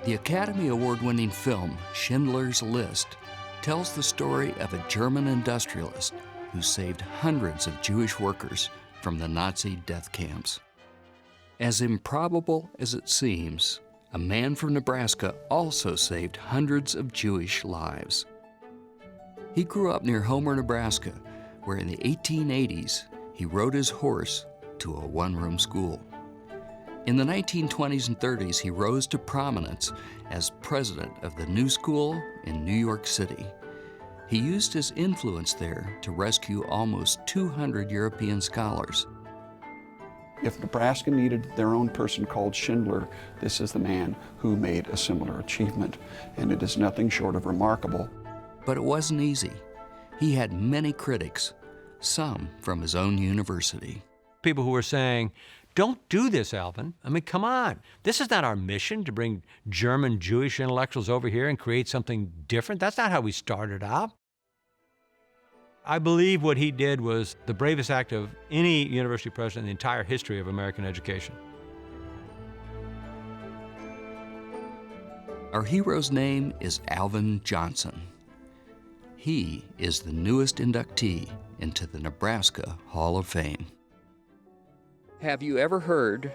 The Academy Award-winning film Schindler's List tells the story of a German industrialist who saved hundreds of Jewish workers from the Nazi death camps. As improbable as it seems, a man from Nebraska also saved hundreds of Jewish lives. He grew up near Homer, Nebraska, where in the 1880s he rode his horse to a one-room school. In the 1920s and 30s, he rose to prominence as president of the New School in New York City. He used his influence there to rescue almost 200 European scholars. If Nebraska needed their own person called Schindler, this is the man who made a similar achievement, and it is nothing short of remarkable. But it wasn't easy. He had many critics, some from his own university. People who were saying, "Don't do this, Alvin. I mean, come on. This is not our mission to bring German Jewish intellectuals over here and create something different. That's not how we started out." I believe what he did was the bravest act of any university president in the entire history of American education. Our hero's name is Alvin Johnson. He is the newest inductee into the Nebraska Hall of Fame. Have you ever heard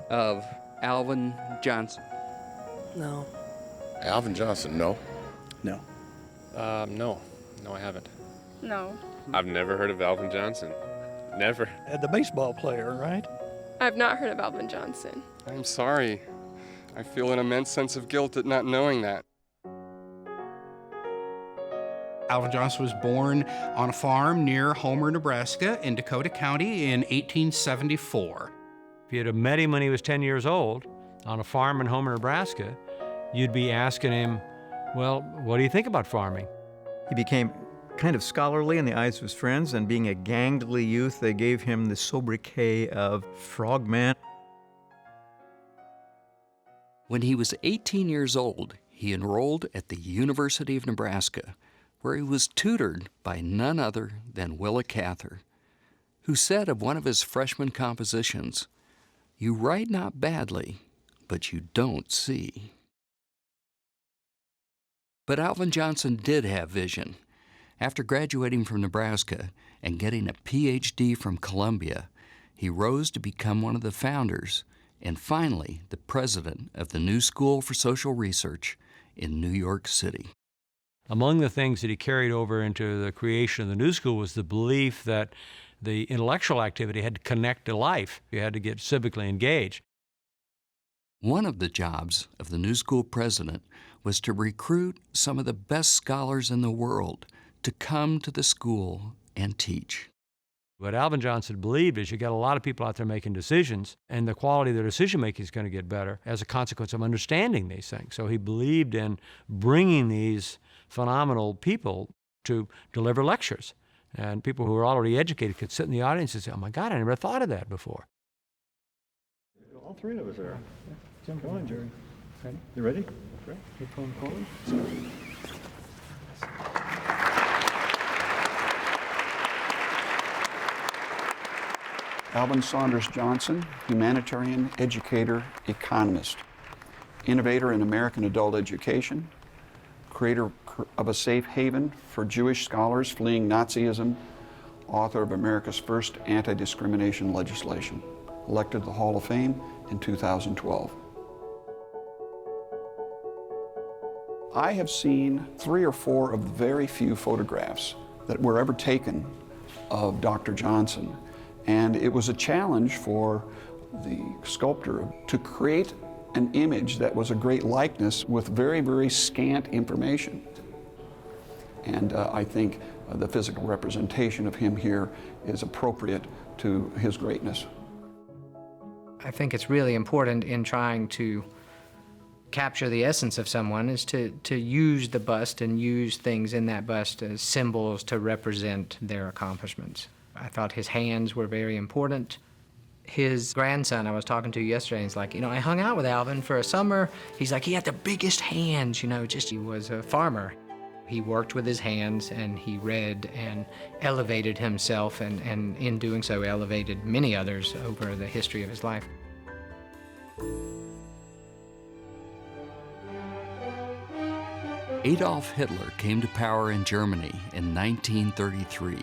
of Alvin Johnson? No. Alvin Johnson, no. No. No, I haven't. No. I've never heard of Alvin Johnson. Never. The baseball player, right? I've not heard of Alvin Johnson. I'm sorry. I feel an immense sense of guilt at not knowing that. Alvin Johnson was born on a farm near Homer, Nebraska in Dakota County in 1874. If you'd have met him when he was 10 years old on a farm in Homer, Nebraska, you'd be asking him, well, what do you think about farming? He became kind of scholarly in the eyes of his friends, and being a gangly youth, they gave him the sobriquet of Frogman. When he was 18 years old, he enrolled at the University of Nebraska, where he was tutored by none other than Willa Cather, who said of one of his freshman compositions, "You write not badly, but you don't see." But Alvin Johnson did have vision. After graduating from Nebraska and getting a PhD from Columbia, he rose to become one of the founders and finally the president of the New School for Social Research in New York City. Among the things that he carried over into the creation of the New School was the belief that the intellectual activity had to connect to life. You had to get civically engaged. One of the jobs of the New School president was to recruit some of the best scholars in the world to come to the school and teach. What Alvin Johnson believed is you got a lot of people out there making decisions, and the quality of their decision-making is going to get better as a consequence of understanding these things. So he believed in bringing these phenomenal people to deliver lectures. And people who were already educated could sit in the audience and say, "Oh my God, I never thought of that before." All three of us are. Jump on, Jerry. Ready? You ready? Great. Your phone calling. Alvin Saunders Johnson, humanitarian, educator, economist, innovator in American adult education, creator of a safe haven for Jewish scholars fleeing Nazism, author of America's first anti-discrimination legislation, elected to the Hall of Fame in 2012. I have seen 3 or 4 of the very few photographs that were ever taken of Dr. Johnson. And it was a challenge for the sculptor to create an image that was a great likeness with very, very scant information. And I think the physical representation of him here is appropriate to his greatness. I think it's really important in trying to capture the essence of someone is to use the bust and use things in that bust as symbols to represent their accomplishments. I thought his hands were very important. His grandson I was talking to yesterday, he's like, I hung out with Alvin for a summer. He's like, he had the biggest hands, he was a farmer. He worked with his hands and he read and elevated himself and in doing so elevated many others over the history of his life. Adolf Hitler came to power in Germany in 1933.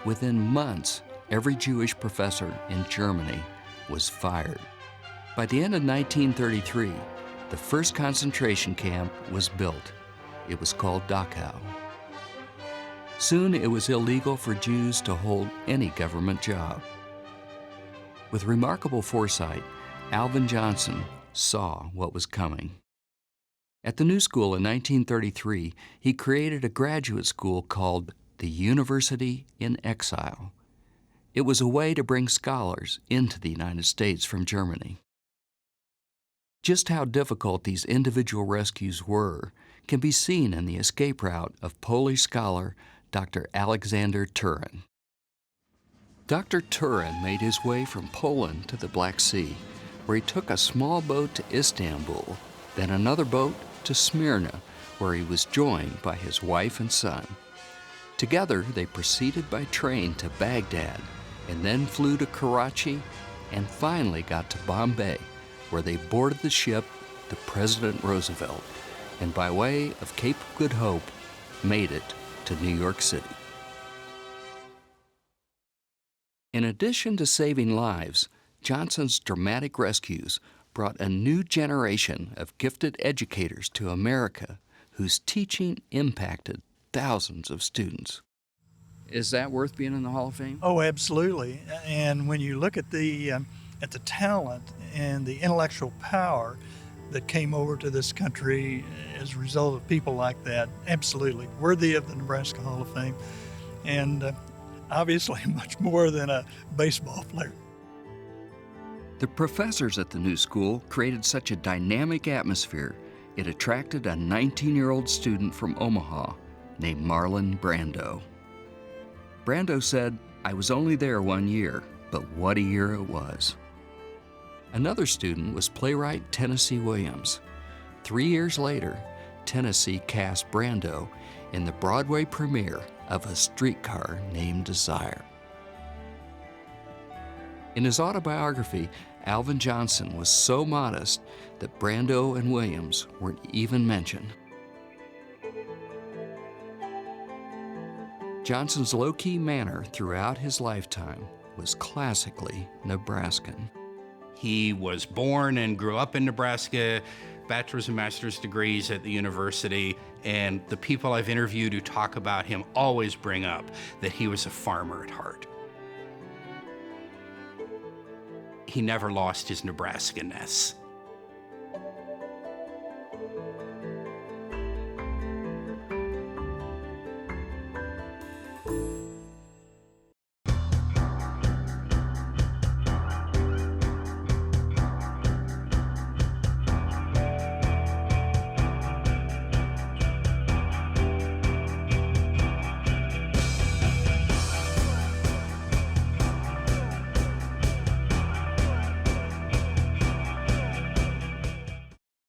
Within months, every Jewish professor in Germany was fired. By the end of 1933, the first concentration camp was built. It was called Dachau. Soon it was illegal for Jews to hold any government job. With remarkable foresight, Alvin Johnson saw what was coming. At the New School in 1933, he created a graduate school called the University in Exile. It was a way to bring scholars into the United States from Germany. Just how difficult these individual rescues were can be seen in the escape route of Polish scholar Dr. Alexander Turin. Dr. Turin made his way from Poland to the Black Sea, where he took a small boat to Istanbul, then another boat to Smyrna, where he was joined by his wife and son. Together, they proceeded by train to Baghdad, and then flew to Karachi, and finally got to Bombay, where they boarded the ship, the President Roosevelt, and by way of Cape of Good Hope, made it to New York City. In addition to saving lives, Johnson's dramatic rescues brought a new generation of gifted educators to America whose teaching impacted thousands of students. Is that worth being in the Hall of Fame? Oh, absolutely. And when you look at the talent and the intellectual power that came over to this country as a result of people like that, absolutely worthy of the Nebraska Hall of Fame, and obviously much more than a baseball player. The professors at the New School created such a dynamic atmosphere, it attracted a 19-year-old student from Omaha named Marlon Brando. Brando said, "I was only there 1 year, but what a year it was." Another student was playwright Tennessee Williams. 3 years later, Tennessee cast Brando in the Broadway premiere of A Streetcar Named Desire. In his autobiography, Alvin Johnson was so modest that Brando and Williams weren't even mentioned. Johnson's low-key manner throughout his lifetime was classically Nebraskan. He was born and grew up in Nebraska, bachelor's and master's degrees at the university, and the people I've interviewed who talk about him always bring up that he was a farmer at heart. He never lost his Nebraskan-ness.